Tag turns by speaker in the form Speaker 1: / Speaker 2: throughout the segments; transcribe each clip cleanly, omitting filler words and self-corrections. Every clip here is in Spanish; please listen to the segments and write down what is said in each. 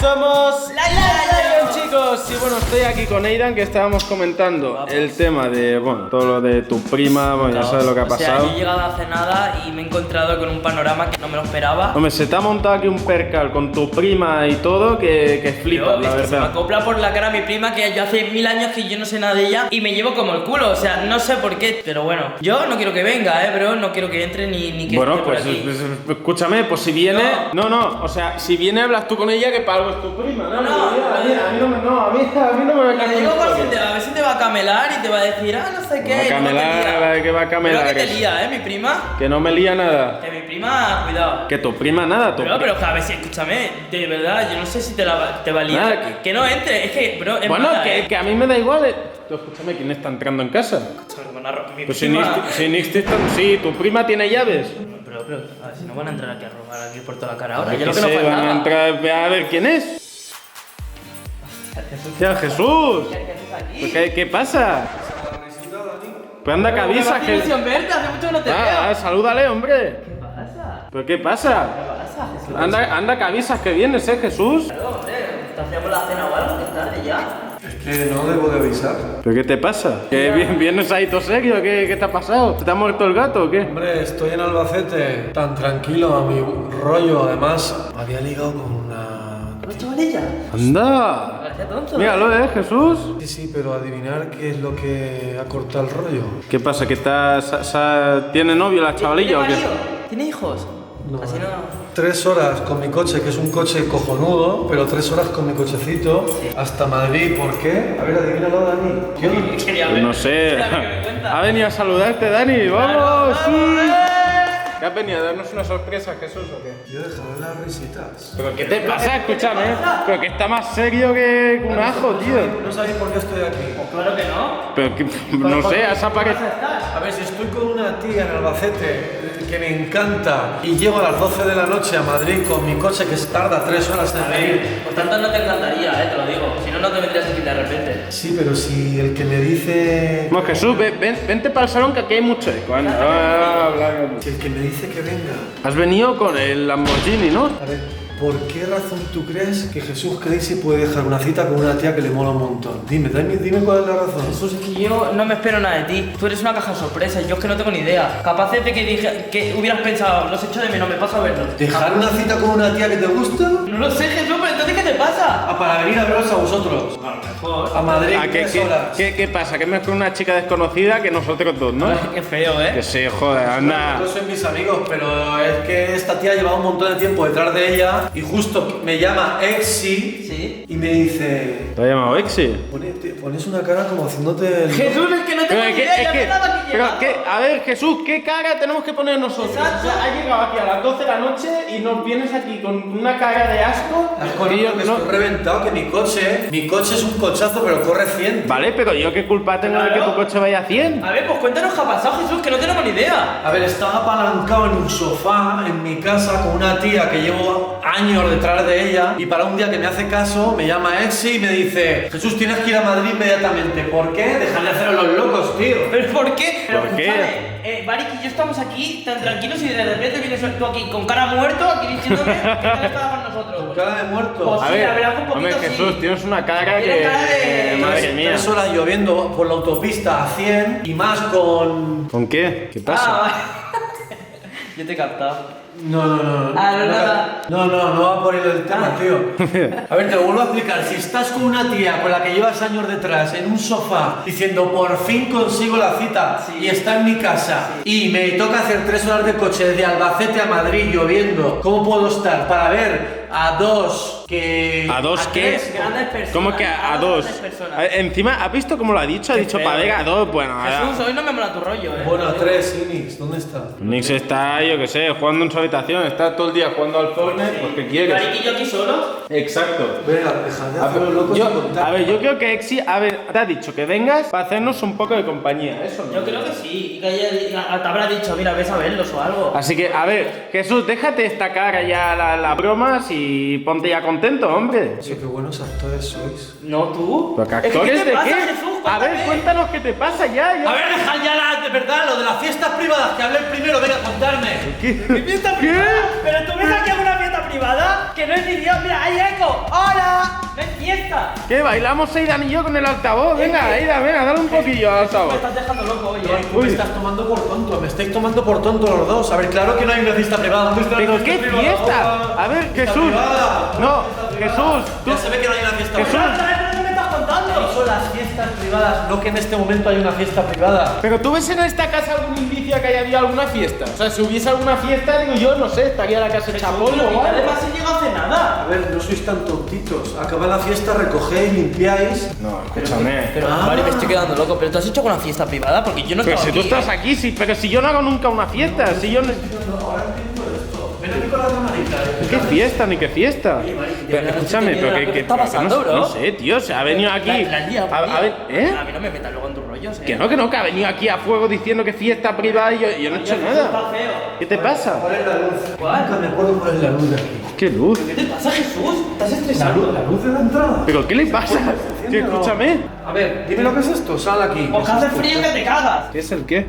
Speaker 1: Somos Lion, chicos. Y bueno, estoy aquí con Aidan, que estábamos comentando el tema de, bueno, todo lo de tu prima, bueno, ya sabes lo que ha pasado.
Speaker 2: O sea, yo he llegado hace nada y me he encontrado con un panorama que no me lo esperaba.
Speaker 1: Hombre, se te ha montado aquí un percal con tu prima y todo que flipas, la
Speaker 2: Es que se me
Speaker 1: verdad.
Speaker 2: acopla por la cara mi prima, que yo hace 1000 años que yo no sé nada de ella y me llevo como el culo. O sea, no sé por qué, pero bueno, yo no quiero que venga, bro. No quiero que entre ni que
Speaker 1: Bueno,
Speaker 2: esté por
Speaker 1: pues
Speaker 2: aquí.
Speaker 1: escúchame, pues si viene. No, o sea, si viene hablas tú con ella, que para algo es tu prima.
Speaker 2: No,
Speaker 1: a mí no me
Speaker 2: Le digo por si a ver si te va a camelar y te va a decir, no sé qué.
Speaker 1: Va a camelar, que va a camelar.
Speaker 2: Pero que te
Speaker 1: que-
Speaker 2: lía, mi prima.
Speaker 1: Que no me lía nada.
Speaker 2: Que mi prima, cuidado.
Speaker 1: Que tu prima nada, tu
Speaker 2: Pero a ver si, escúchame, de verdad, yo no sé si te va a liar.
Speaker 1: Nada,
Speaker 2: que no entre, es que, bro, es
Speaker 1: Bueno,
Speaker 2: mala,
Speaker 1: que a mí me da igual. Tú escúchame, ¿quién está entrando en casa?
Speaker 2: Escúchame, que me van a mi
Speaker 1: Pues
Speaker 2: prima.
Speaker 1: sí, tu prima tiene llaves.
Speaker 2: Pero, a ver si no van a entrar aquí a robar aquí por toda la cara ahora.
Speaker 1: Yo
Speaker 2: Ya lo que nos
Speaker 1: van a
Speaker 2: faltaba.
Speaker 1: entrar a ver quién es. ¡Ya, Jesús!
Speaker 2: ¿Qué haces aquí?
Speaker 1: ¿Qué pasa? Pues anda, que avisa,
Speaker 2: Qué
Speaker 1: que...
Speaker 2: ilusión verte, hace mucho que no te veo.
Speaker 1: Salúdale, hombre.
Speaker 2: ¿Qué pasa?
Speaker 1: ¿Pero qué pasa?
Speaker 2: ¿Qué pasa, Jesús?
Speaker 1: Anda, que avisas que vienes, Jesús.
Speaker 2: Claro, hombre, ¿te hacíamos la cena o algo? Que es tarde ya.
Speaker 3: Es que no debo de avisar.
Speaker 1: ¿Pero qué te pasa? ¿Que vienes ahí todo serio? ¿Qué te ha pasado? ¿Te ha muerto el gato o qué?
Speaker 3: Hombre, estoy en Albacete, tan tranquilo a mi rollo. Además, me había ligado con una...
Speaker 2: ¿No chavalilla?
Speaker 1: ¡Anda!
Speaker 2: Parecía tonto.
Speaker 1: Míralo, Jesús.
Speaker 3: Sí, pero adivinar qué es lo que ha cortado el rollo.
Speaker 1: ¿Qué pasa? ¿Que tiene novio la chavalilla o qué?
Speaker 2: marido? ¿Tiene hijos?
Speaker 3: No.
Speaker 2: Así no...
Speaker 3: 3 horas con mi coche, que es un coche cojonudo, pero 3 horas con mi cochecito hasta Madrid. ¿Por qué? A ver, adivínalo, Dani. ¿Qué?
Speaker 2: Quería
Speaker 1: Pues
Speaker 2: ver.
Speaker 1: no sé.
Speaker 2: Espera, que me cuenta.
Speaker 1: Ha venido a saludarte, Dani. ¡Vamos!
Speaker 2: Vamos,
Speaker 1: ¡Sí! ¿Qué has venido a darnos una sorpresa, Jesús, o qué?
Speaker 3: Yo dejaba las risitas.
Speaker 1: ¿Pero qué te pasa? Escúchame. Pero que está más serio que un ajo, tío.
Speaker 3: ¿No sabéis por qué estoy aquí?
Speaker 2: Claro que no.
Speaker 1: Pero que, no sé, has aparecido.
Speaker 3: A ver, si estoy con una tía en Albacete que me encanta y llego a las 12 de la noche a Madrid con mi coche que tarda 3 horas en venir.
Speaker 2: Por tanto no te encantaría, te lo digo. Si no, no te vendrías aquí de repente.
Speaker 3: Sí, pero si el que me dice...
Speaker 1: Bueno, Jesús, vente para el salón, que aquí hay mucho eco. Anda,
Speaker 3: Si el que me dice que venga...
Speaker 1: has venido con el Lamborghini, ¿no?
Speaker 3: A ver, ¿por qué razón tú crees que Jesús Crazy puede dejar una cita con una tía que le mola un montón? Dime cuál es la razón.
Speaker 2: Jesús, es que yo no me espero nada de ti. Tú eres una caja de sorpresas, yo es que no tengo ni idea. Capaz de que hubieras pensado, los echo de menos, me paso a verlos.
Speaker 3: ¿Dejar una cita con una tía que te gusta?
Speaker 2: No lo sé, Jesús, pero entonces ¿qué te pasa?
Speaker 3: Ah, para venir a veros a vosotros.
Speaker 2: A lo mejor.
Speaker 3: A Madrid,
Speaker 1: Ah,
Speaker 3: 3 horas.
Speaker 1: ¿Qué pasa? Que me con una chica desconocida que nosotros dos, ¿no?
Speaker 2: Qué feo,
Speaker 1: Que sí, joder, anda.
Speaker 3: Todos son mis amigos, pero es que esta tía llevaba un montón de tiempo detrás de ella y justo me llama Exi
Speaker 2: Sí.
Speaker 3: y me dice...
Speaker 1: ¿Te ha llamado Exi?
Speaker 3: Pones una cara como haciéndote...
Speaker 2: Jesús, es que no tengo ni idea, ya me nada aquí
Speaker 1: pero
Speaker 2: llegando.
Speaker 1: a ver, Jesús, ¿qué cara tenemos que poner nosotros?
Speaker 2: Exacto.
Speaker 1: O sea, has llegado aquí a las 12 de la noche y nos vienes aquí con una cara de asco.
Speaker 3: Que yo
Speaker 1: no-
Speaker 3: estoy reventado, que mi coche es un cochazo, pero corre 100.
Speaker 1: Vale, pero yo qué culpa tengo de que
Speaker 2: Claro.
Speaker 1: tu coche vaya a 100.
Speaker 2: A ver, pues cuéntanos qué ha pasado, Jesús, que no tenemos ni idea.
Speaker 3: A ver, estaba apalancado en un sofá en mi casa con una tía que llevo años detrás de ella y para un día que me hace caso me llama Exi y me dice: Jesús, tienes que ir a Madrid inmediatamente. ¿Por qué? Dejar de hacer a los locos, tío.
Speaker 2: ¿Pero por qué? Pero
Speaker 1: ¿Por qué?
Speaker 2: escúchame, Barik y yo estamos aquí tan tranquilos y de repente vienes tú aquí con cara muerto, aquí diciéndome que tal estaba con nosotros.
Speaker 3: Cara de muerto.
Speaker 2: Pues
Speaker 1: A
Speaker 2: sí,
Speaker 1: ver,
Speaker 2: la verdad que un poquito
Speaker 1: hombre, Jesús,
Speaker 2: sí.
Speaker 1: tienes una cara
Speaker 2: Tienes
Speaker 1: que...
Speaker 2: cara de-
Speaker 1: Madre mía.
Speaker 3: 3 horas lloviendo por la autopista a 100 y más con...
Speaker 1: ¿Con qué? ¿Qué pasa?
Speaker 2: Ah, yo te he captado.
Speaker 3: No.
Speaker 2: Ah, no, nada.
Speaker 3: No va por ahí el tema, tío. A ver, te lo vuelvo a explicar. Si estás con una tía con la que llevas años detrás en un sofá diciendo por fin consigo la cita
Speaker 2: Sí.
Speaker 3: y está en mi casa y me toca hacer 3 horas de coche desde Albacete a Madrid lloviendo, ¿cómo puedo estar para ver a dos que...
Speaker 1: ¿A dos qué?
Speaker 2: tres grandes personas.
Speaker 1: ¿Cómo que a dos?
Speaker 2: Grandes personas.
Speaker 1: A ver, encima, ¿has visto cómo lo ha dicho? Ha dicho
Speaker 2: feo,
Speaker 1: para ver a dos. Bueno,
Speaker 2: Jesús, hoy no me mola tu rollo,
Speaker 3: Bueno, a 3, Inix, ¿dónde está?
Speaker 1: Nix está, yo qué sé, jugando en su habitación. Está todo el día jugando al Fortnite, pues ¿qué quieres?
Speaker 2: Barik y yo aquí solos.
Speaker 1: Exacto.
Speaker 3: Venga, dejad de hacer los locos y contar.
Speaker 1: A ver, yo creo que Exi, a ver, te ha dicho que vengas para hacernos un poco de compañía, eso no.
Speaker 2: Yo creo que sí, y que ella te habrá dicho, mira, ves a verlos o algo.
Speaker 1: Así que, a ver, Jesús, déjate esta cara ya, las bromas y ponte ya contento, hombre.
Speaker 3: Eso, qué buenos actores sois.
Speaker 2: No, tú.
Speaker 1: ¿Pero que
Speaker 2: Es que,
Speaker 1: actores
Speaker 2: ¿qué te
Speaker 1: de
Speaker 2: pasa,
Speaker 1: qué?
Speaker 2: Jesús?
Speaker 1: A ver,
Speaker 2: Cuéntame.
Speaker 1: cuéntanos qué te pasa ya.
Speaker 3: A ver, dejad ya de verdad lo de las fiestas privadas, que hablé primero, venga, contarme.
Speaker 1: ¿Qué?
Speaker 2: ¿Qué fiesta privada? ¿Pero tú ves aquí alguna fiesta privada? Que no es ni Dios, mira, hay eco. ¡Hola!
Speaker 1: ¿Qué? ¿Bailamos Aidan y yo con el altavoz? Venga, Aidan, venga, dale un poquillo al
Speaker 2: Me
Speaker 1: altavoz.
Speaker 2: estás dejando loco, oye.
Speaker 3: Tú me estás tomando por tonto, me estáis tomando por tonto los dos. A ver, claro que no hay una fiesta privada. ¿Dónde está la
Speaker 1: ¿Pero
Speaker 3: fiesta
Speaker 1: qué
Speaker 3: privada?
Speaker 1: fiesta? A ver,
Speaker 3: Fiesta
Speaker 1: Jesús.
Speaker 3: privada.
Speaker 1: No, Jesús, tú.
Speaker 3: Ya se ve que no hay una fiesta
Speaker 1: Jesús.
Speaker 3: privada.
Speaker 2: ¿Qué me estás contando?
Speaker 3: Son las fiestas privadas, no que en este momento hay una fiesta privada.
Speaker 1: Pero tú ves en esta casa algún indicio que haya habido alguna fiesta. O sea, si hubiese alguna fiesta, digo yo, no sé, estaría la casa hecha polvo o algo.
Speaker 2: Además, se llega hace nada.
Speaker 3: A ver, no sois tan tontitos. Acaba la fiesta, recogéis, limpiáis.
Speaker 1: No, escúchame.
Speaker 2: Pero, vale, me estoy quedando loco. ¿Pero tú has hecho alguna fiesta privada? Porque yo no
Speaker 1: Pero
Speaker 2: estaba
Speaker 1: si tú
Speaker 2: aquí,
Speaker 1: estás aquí, sí, pero si yo no hago nunca una fiesta, si yo no...
Speaker 3: Ven aquí con la camarita.
Speaker 1: ¿Qué fiesta ni qué fiesta? Pero escúchame, pero
Speaker 2: ¿qué está pasando,
Speaker 1: no,
Speaker 2: bro?
Speaker 1: no sé, tío, se ha venido aquí.
Speaker 2: La has liado,
Speaker 1: A ver, ¿eh?
Speaker 2: A mí no me metas luego en tus rollos,
Speaker 1: Que no, que ha venido aquí a fuego diciendo que fiesta privada y yo no he hecho nada.
Speaker 2: Está feo.
Speaker 1: ¿Qué te pasa?
Speaker 3: ¿Cuál es la luz?
Speaker 2: ¿Cuál?
Speaker 3: Nunca me acuerdo cuál es la luz de aquí.
Speaker 1: ¿Qué luz?
Speaker 2: ¿Qué te pasa, Jesús? ¿Estás estresado?
Speaker 3: La luz de la entrada.
Speaker 1: ¿Pero qué le pasa? Sí, escúchame.
Speaker 3: A ver, dime lo que es esto, sal aquí.
Speaker 2: Porque hace frío que te cagas.
Speaker 1: ¿Qué es el qué?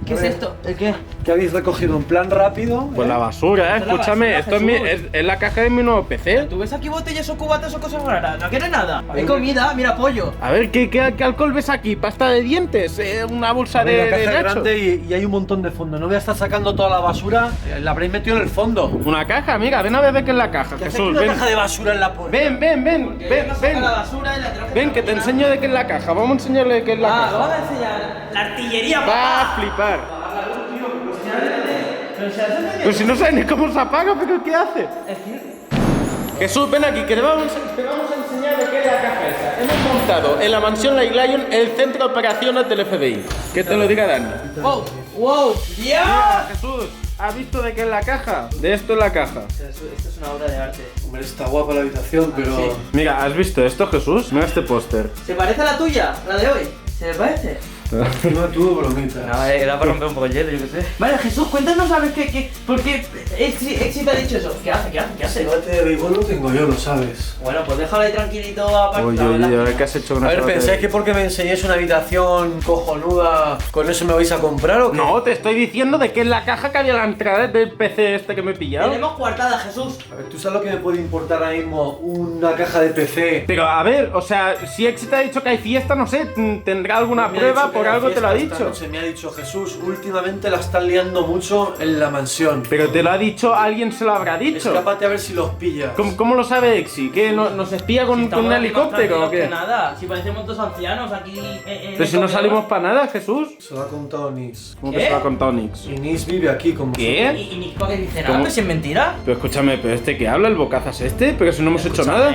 Speaker 2: ¿Qué es esto? ¿El qué?
Speaker 3: ¿Qué habéis recogido en plan rápido?
Speaker 1: Pues la basura,
Speaker 2: Esto es la
Speaker 1: escúchame,
Speaker 2: basura,
Speaker 1: esto
Speaker 2: Jesús.
Speaker 1: es la caja de mi nuevo PC.
Speaker 2: ¿Tú ves aquí botellas o cubatas o cosas raras? No quiero nada. Hay comida, mira, pollo.
Speaker 1: A ver, ¿qué alcohol ves aquí? ¿Pasta de dientes? ¿Una bolsa
Speaker 3: A ver, la
Speaker 1: de
Speaker 3: caja es
Speaker 1: nachos?
Speaker 3: grande y hay un montón de fondo. No voy a estar sacando toda la basura. La habréis metido en el fondo.
Speaker 1: Una caja, amiga, ven a ver qué es la caja,
Speaker 3: ¿Qué hace aquí
Speaker 1: Jesús,
Speaker 3: una
Speaker 1: ven.
Speaker 3: caja de basura en la puerta?
Speaker 1: Ven,
Speaker 2: La basura y la tenemos
Speaker 1: ven, que te enseño de qué es la caja. Vamos a enseñarle de qué es la
Speaker 2: Ah,
Speaker 1: caja.
Speaker 2: vamos a enseñar la artillería,
Speaker 1: Va
Speaker 2: papá.
Speaker 1: a flipar.
Speaker 2: Pero si haces de-
Speaker 1: Pero si no sabes ni cómo se apaga, ¿pero qué hace? Jesús, ven aquí, que te vamos a enseñar de qué es la caja esa. Hemos montado en la mansión Light Lion el centro de operaciones del FBI. Que te lo diga Dani.
Speaker 2: ¡Wow! ¡Wow! ¡Dios!
Speaker 1: Jesús, ¿has visto de qué es la caja? De esto es la caja.
Speaker 2: Esto es una obra de arte.
Speaker 3: Hombre, está guapa la habitación, pero...
Speaker 2: Sí.
Speaker 1: Mira, ¿has visto esto, Jesús? Mira este póster.
Speaker 2: ¿Se parece a la tuya? ¿La de hoy? ¿Se le parece?
Speaker 3: No tuvo bromitas.
Speaker 2: No, era para romper un poco el hielo, yo qué sé. Vale, Jesús, cuéntanos a ver por qué Exi te ha dicho eso. ¿Qué hace?
Speaker 3: Ese bate de béisbol lo tengo yo, lo sabes.
Speaker 2: Bueno, pues déjalo ahí tranquilito apartado.
Speaker 1: Oye,
Speaker 2: en la
Speaker 1: a ver
Speaker 2: esquina.
Speaker 1: qué has hecho con
Speaker 3: A ver,
Speaker 1: esa
Speaker 3: ¿pensáis
Speaker 1: botella?
Speaker 3: que porque me enseñéis una habitación cojonuda, con eso me vais a comprar o qué?
Speaker 1: No, te estoy diciendo de qué es la caja que había a la entrada del PC este que me he pillado.
Speaker 2: Tenemos coartada, Jesús.
Speaker 3: A ver, ¿tú sabes lo que me puede importar ahora mismo una caja de PC?
Speaker 1: Pero a ver, o sea, si Exi te ha dicho que hay fiesta, no sé, tendrá alguna
Speaker 3: Me ha
Speaker 1: prueba,
Speaker 3: dicho que
Speaker 1: por
Speaker 3: era
Speaker 1: algo te lo ha
Speaker 3: fiesta
Speaker 1: dicho.
Speaker 3: esta noche, me ha dicho Jesús, últimamente la están liando mucho en la mansión.
Speaker 1: Pero te lo ha dicho, alguien se lo habrá dicho.
Speaker 3: Escápate a ver si los pillas.
Speaker 1: ¿Cómo lo sabe Exi? ¿Qué, nos espía con
Speaker 2: Estamos
Speaker 1: un
Speaker 2: aquí más
Speaker 1: helicóptero o
Speaker 2: tranquilos que
Speaker 1: qué?
Speaker 2: nada, si parecemos dos ancianos aquí
Speaker 1: Pero si no salimos para nada, Jesús.
Speaker 3: Se lo ha contado Nis.
Speaker 1: ¿Cómo
Speaker 2: ¿Qué?
Speaker 1: que se lo ha contado Nix?
Speaker 3: Y Nis vive aquí como
Speaker 1: ¿Qué?
Speaker 2: ¿Y Nico qué dice nada?
Speaker 1: ¿Cómo?
Speaker 2: ¿Pero si es mentira?
Speaker 1: Pero escúchame, ¿pero este que habla, el bocazas este? ¿Pero si no hemos hecho nada?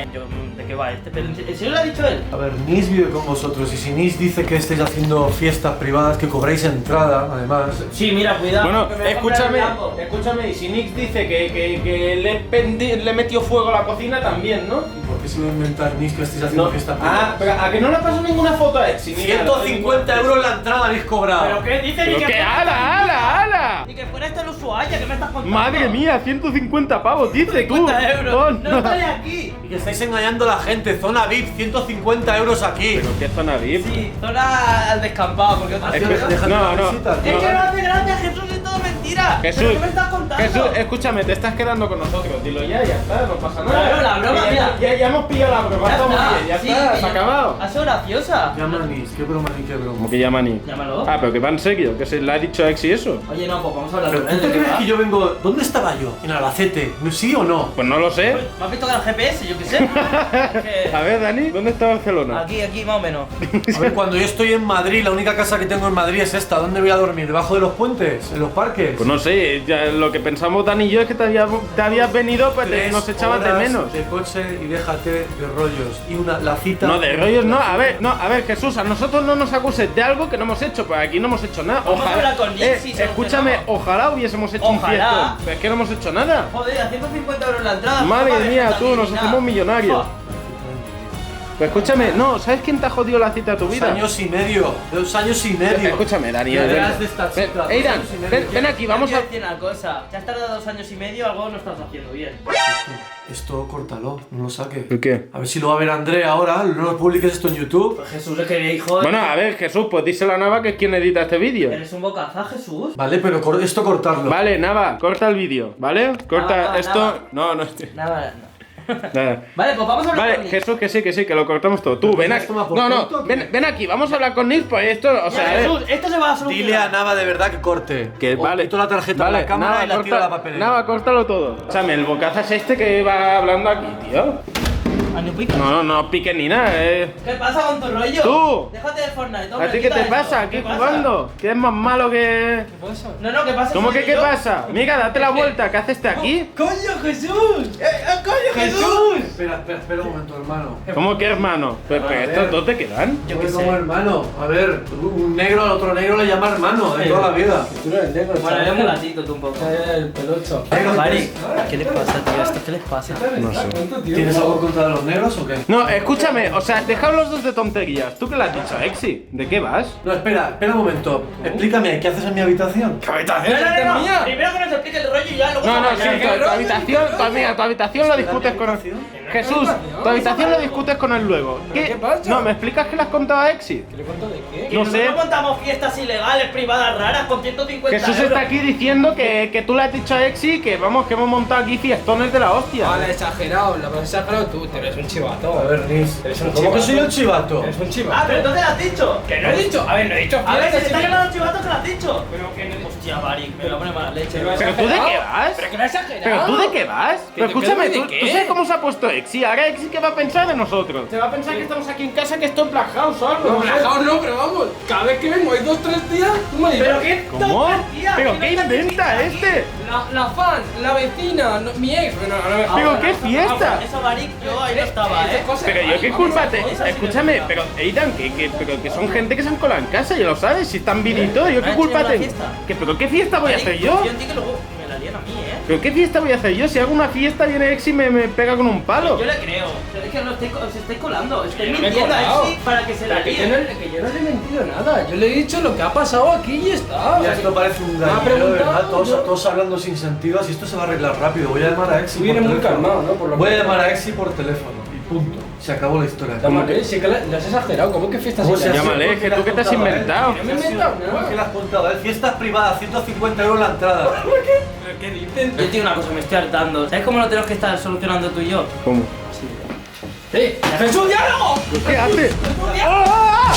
Speaker 2: ¿De qué va este? ¿Pero en serio lo ha dicho él?
Speaker 3: A ver, Nis vive con vosotros y si Nis dice que estáis haciendo fiestas privadas, que cobráis entrada, además...
Speaker 2: Sí, mira, cuidado.
Speaker 1: Bueno,
Speaker 2: que me voy a comprar
Speaker 1: escúchame,
Speaker 2: el Lambo.
Speaker 1: escúchame, y si Nix dice que le metió fuego a la cocina también, ¿no?
Speaker 3: ¿Y por qué se lo va a inventar Nis que estáis haciendo
Speaker 1: No.
Speaker 3: fiestas privadas?
Speaker 1: Ah, pero ¿a que no le pasó ninguna foto a Exi? Ni nada,
Speaker 3: 150 euros la entrada habéis cobrado.
Speaker 2: ¿Pero qué dice?
Speaker 1: ¿Pero
Speaker 2: Ni que
Speaker 1: qué?
Speaker 2: fuera-
Speaker 1: ¡Hala!
Speaker 2: Ni que fuera esta el Ushuaia, ¿qué me estás contando?
Speaker 1: Madre mía, 150 pavos, dice tú.
Speaker 2: 50 euros.
Speaker 1: Ton.
Speaker 2: No estoy aquí.
Speaker 3: Y que estáis engañando a la gente, zona VIP, 150 euros aquí.
Speaker 1: ¿Pero qué zona VIP?
Speaker 2: Sí, zona al descampado, porque otra
Speaker 1: Es que-
Speaker 2: cosa-
Speaker 3: Déjate
Speaker 1: no,
Speaker 3: las
Speaker 1: no.
Speaker 3: visitas,
Speaker 2: Es
Speaker 3: ¿no?
Speaker 2: que no hace gracia, Jesús, es todo mentira.
Speaker 1: Jesús,
Speaker 2: ¿Pero qué me estás contando?
Speaker 1: Jesús, escúchame, te estás quedando con nosotros. Dilo ya está, no pasa nada.
Speaker 2: Claro, la broma,
Speaker 1: ya hemos pillado la broma,
Speaker 2: Ya
Speaker 1: estamos
Speaker 2: está,
Speaker 1: bien, ya
Speaker 2: sí,
Speaker 1: está,
Speaker 2: que
Speaker 1: se ha
Speaker 2: ya-
Speaker 1: acabado.
Speaker 2: Ha sido graciosa.
Speaker 3: Llama a Nis, qué broma ni qué broma.
Speaker 1: ¿Cómo que llama ni?
Speaker 2: Llámalo.
Speaker 1: Ah, pero que va en serio, que se le ha dicho a Exi eso.
Speaker 2: Oye, no, pues vamos a hablar
Speaker 3: ¿Pero
Speaker 2: con
Speaker 3: tú
Speaker 2: él.
Speaker 3: te
Speaker 2: ¿de qué
Speaker 3: crees
Speaker 2: va?
Speaker 3: que yo vengo... ¿Dónde estaba yo? ¿En Albacete? ¿Sí o no?
Speaker 1: Pues no lo sé.
Speaker 2: ¿Me has visto con el GPS? Yo qué sé. Es que-
Speaker 1: A ver, Dani, ¿dónde está Barcelona?
Speaker 2: Aquí, más o menos.
Speaker 3: A ver, cuando yo estoy en Madrid, la única casa que tengo en Madrid es esta. ¿Dónde voy a dormir? ¿Debajo de los puentes? ¿En los parques?
Speaker 1: Pues no sé, ya lo que pensamos Dani y yo es que te habías venido, pues
Speaker 3: 3
Speaker 1: nos echabas de
Speaker 3: horas
Speaker 1: menos.
Speaker 3: de coche y déjate de rollos. Y la cita...
Speaker 1: No, de rollos no. A ver, Jesús, a nosotros no nos acuses de algo que no hemos hecho, pues aquí no hemos hecho nada.
Speaker 2: Vamos a hablar con Nick, si solucionamos.
Speaker 1: escúchame, ojalá hubiésemos hecho un
Speaker 2: Ojalá.
Speaker 1: fiestón. Pero es que no hemos hecho nada.
Speaker 2: Joder, a 150 euros la entrada.
Speaker 1: Madre
Speaker 2: no vale
Speaker 1: mía,
Speaker 2: nada
Speaker 1: tú,
Speaker 2: ni
Speaker 1: nos
Speaker 2: nada.
Speaker 1: hacemos millonarios.
Speaker 2: Oh,
Speaker 1: Pues escúchame, no, ¿sabes quién te ha jodido la cita de tu
Speaker 3: 2
Speaker 1: vida?
Speaker 3: años y medio. 2 años y medio.
Speaker 1: Escúchame, Dani.
Speaker 3: ¿Qué
Speaker 1: ven.
Speaker 3: verás de esta
Speaker 1: Ven,
Speaker 3: chica?
Speaker 1: Aidan,
Speaker 3: 2 años y medio.
Speaker 1: ven aquí, vamos
Speaker 2: Quiero
Speaker 1: a...
Speaker 2: decir una cosa. Te has tardado 2 años y medio, algo no estás haciendo bien.
Speaker 3: Esto córtalo, no lo saques.
Speaker 1: ¿Por qué?
Speaker 3: A ver si lo va a ver Andrea ahora, no lo publiques esto en YouTube.
Speaker 2: Pues Jesús, es que hijo.
Speaker 1: Bueno, a ver, Jesús, pues díselo a Nava que es quien edita este vídeo.
Speaker 2: Eres un bocaza, Jesús.
Speaker 3: Vale, pero esto cortarlo.
Speaker 1: Vale, Nava, corta el vídeo, ¿vale? Corta
Speaker 2: Nava,
Speaker 1: esto...
Speaker 2: Nava.
Speaker 1: No.
Speaker 2: Nada, no. Vale, pues vamos a hablar
Speaker 1: Vale,
Speaker 2: con Nick.
Speaker 1: Jesús, que sí, que lo cortamos todo. Tú, ven aquí.
Speaker 3: ¿Esto me
Speaker 1: No,
Speaker 3: aporta
Speaker 1: no,
Speaker 3: o qué?
Speaker 1: ven aquí, vamos a hablar con Nick, pues esto, o sea,
Speaker 2: Jesús, esto se va a solucionar.
Speaker 3: Dile a Nava de verdad que corte.
Speaker 1: que
Speaker 3: O
Speaker 1: vale.
Speaker 3: quito la tarjeta
Speaker 1: vale,
Speaker 3: de la cámara
Speaker 1: Nava,
Speaker 3: y la tiro a la papelera.
Speaker 1: Nava, córtalo todo. Escúchame, el bocaza es este que va hablando aquí, tío.
Speaker 2: Ah, no picas.
Speaker 1: No piques ni nada,
Speaker 2: ¿Qué pasa con tu rollo?
Speaker 1: Tú.
Speaker 2: Déjate de Fortnite,
Speaker 1: ¿A
Speaker 2: hombre,
Speaker 1: ti qué
Speaker 2: quita
Speaker 1: te
Speaker 2: esto.
Speaker 1: pasa aquí
Speaker 2: ¿Qué pasa?
Speaker 1: jugando? ¿Qué es más malo que...?
Speaker 2: No, ¿qué pasa?
Speaker 1: ¿Cómo
Speaker 2: Soy
Speaker 1: que qué
Speaker 2: yo.
Speaker 1: pasa? Mira, date la vuelta, ¿qué haces aquí?
Speaker 2: ¡Coño, Jesús! ¡Coño, Jesús!
Speaker 3: Espera un momento, hermano.
Speaker 1: ¿Cómo que hermano? Pero estos dos te quedan.
Speaker 2: Yo qué sé.
Speaker 3: Como hermano. A ver, un negro al otro negro le llama hermano de toda la vida.
Speaker 4: Tú no eres negro,
Speaker 2: Bueno,
Speaker 4: chaval.
Speaker 2: eres mulatito tú un poco.
Speaker 4: El pelocho.
Speaker 2: Mari, ¿qué les pasa, tío? ¿Esto qué les pasa?
Speaker 4: No sé.
Speaker 3: ¿Tienes algo contra los negros o qué?
Speaker 1: No, escúchame, o sea, dejad los dos de tonterías. ¿Tú qué le has dicho a Exi? ¿De qué vas?
Speaker 3: No, espera un momento. Explícame, ¿qué haces en mi habitación?
Speaker 4: ¿Qué habitación
Speaker 2: No,
Speaker 4: es esta
Speaker 2: no,
Speaker 4: mía?
Speaker 2: primero que nos explique el rollo y ya luego...
Speaker 1: No,
Speaker 2: vamos
Speaker 1: sí,
Speaker 2: allá.
Speaker 1: tu habitación, tu habitación lo discutes con él. Jesús, tu habitación lo discutes con él luego.
Speaker 4: qué pasa?
Speaker 1: No, ¿me explicas que le has contado a Exi?
Speaker 4: ¿Qué le cuento de qué?
Speaker 2: Que
Speaker 1: No
Speaker 2: nosotros
Speaker 1: sé.
Speaker 2: montamos fiestas ilegales, privadas, raras, con 150
Speaker 1: Jesús
Speaker 2: euros.
Speaker 1: está aquí diciendo que tú le has dicho a Exi que vamos, que hemos montado aquí fiestones de la hostia.
Speaker 4: Vale, exagerado, lo has exagerado tú, te eres un chivato.
Speaker 3: A ver, Nis.
Speaker 4: Eres un
Speaker 3: ¿Cómo que
Speaker 4: chivato.
Speaker 3: soy un chivato?
Speaker 4: Eres un chivato.
Speaker 2: Ah, pero entonces lo has dicho.
Speaker 4: Que no he dicho, a ver, no he dicho
Speaker 2: A ver, que se
Speaker 4: fiestas,
Speaker 2: está
Speaker 4: sí.
Speaker 2: llamando chivato que lo has dicho.
Speaker 4: Pero que no.
Speaker 2: Hostia, Bari, me voy a poner mala leche.
Speaker 1: ¿Pero tú de qué vas?
Speaker 4: ¿Pero que no he exagerado?
Speaker 1: ¿Pero tú de qué vas? Pero
Speaker 4: te
Speaker 1: escúchame,
Speaker 4: quedo
Speaker 1: ¿tú,
Speaker 4: de
Speaker 1: tú
Speaker 4: qué?
Speaker 1: sabes cómo se ha puesto Exi? Ahora Exi, ¿qué va a pensar de nosotros? Se va a pensar que estamos aquí en casa, que esto es Black House o algo.
Speaker 4: No,
Speaker 1: no sé.
Speaker 4: relajado no, pero vamos, cada vez que vengo hay 2-3 días, tú me dices.
Speaker 2: ¿Pero qué
Speaker 1: ¿Cómo?
Speaker 2: tontería?
Speaker 1: ¿Pero
Speaker 2: Que
Speaker 1: qué
Speaker 2: no te
Speaker 1: inventa
Speaker 2: explica.
Speaker 1: este?
Speaker 4: La fan, la vecina, mi ex, bueno, ahora me
Speaker 1: ¿Pero qué fiesta?
Speaker 2: Eso, Bari, yo ahí no estaba, ¿eh?
Speaker 1: Pero yo qué culpa te... Escúchame, pero Eidan, que son gente que se han colado en casa, ya lo sabes, si están bien y todo, yo
Speaker 2: ¿Me
Speaker 1: qué
Speaker 2: ha
Speaker 1: culpa
Speaker 2: hecho una
Speaker 1: tengo.
Speaker 2: fiesta?
Speaker 1: ¿Pero qué fiesta voy a hacer yo?
Speaker 2: Yo entiendo que luego me la lían a mí, ¿eh?
Speaker 1: ¿Pero qué fiesta voy a hacer yo? Si hago una fiesta viene Exi y me pega con un palo.
Speaker 2: Yo le creo. Pero es que os estáis colando. Estáis
Speaker 4: Yo no me he
Speaker 2: mintiendo a
Speaker 4: colado.
Speaker 2: Exi para que se la
Speaker 4: Pero que yo,
Speaker 2: líen.
Speaker 4: no, que yo no le he mentido nada, yo le he dicho lo que ha pasado aquí y ya está.
Speaker 3: Ya esto parece un
Speaker 4: me ha
Speaker 3: gallero, de
Speaker 4: preguntado,
Speaker 3: verdad,
Speaker 4: yo-
Speaker 3: todos hablando sin sentido, así esto se va a arreglar rápido. Voy a llamar a Exi
Speaker 4: Tú vienes
Speaker 3: por
Speaker 4: muy
Speaker 3: teléfono.
Speaker 4: calmado, ¿no? Por lo
Speaker 3: Voy a
Speaker 4: que-
Speaker 3: llamar a Exi por teléfono y punto. Se acabó la historia.
Speaker 4: Llámale, sí que lo has exagerado, ¿cómo que fiestas
Speaker 3: ¿Cómo se
Speaker 4: ilegales?
Speaker 1: Llama- Llámale, que tú qué te has inventado.
Speaker 4: No me he inventado
Speaker 3: ¿Cómo
Speaker 4: nada.
Speaker 3: es que le has contado? Fiestas privadas, 150 euros la entrada.
Speaker 4: ¿Pero qué dicen?
Speaker 2: Yo te digo una cosa, me estoy hartando. ¿Sabes cómo lo tenemos que estar solucionando tú y yo?
Speaker 1: ¿Cómo?
Speaker 4: ¡Jesús, diálogo!
Speaker 1: ¿Qué hace? ¡Ah!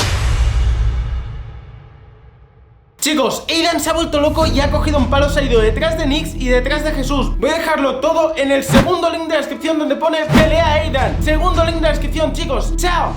Speaker 1: Chicos, Eidan se ha vuelto loco y ha cogido un palo, se ha ido detrás de Nix y detrás de Jesús. Voy a dejarlo todo en el segundo link de la descripción donde pone pelea Eidan. Segundo link de la descripción, chicos. ¡Chao!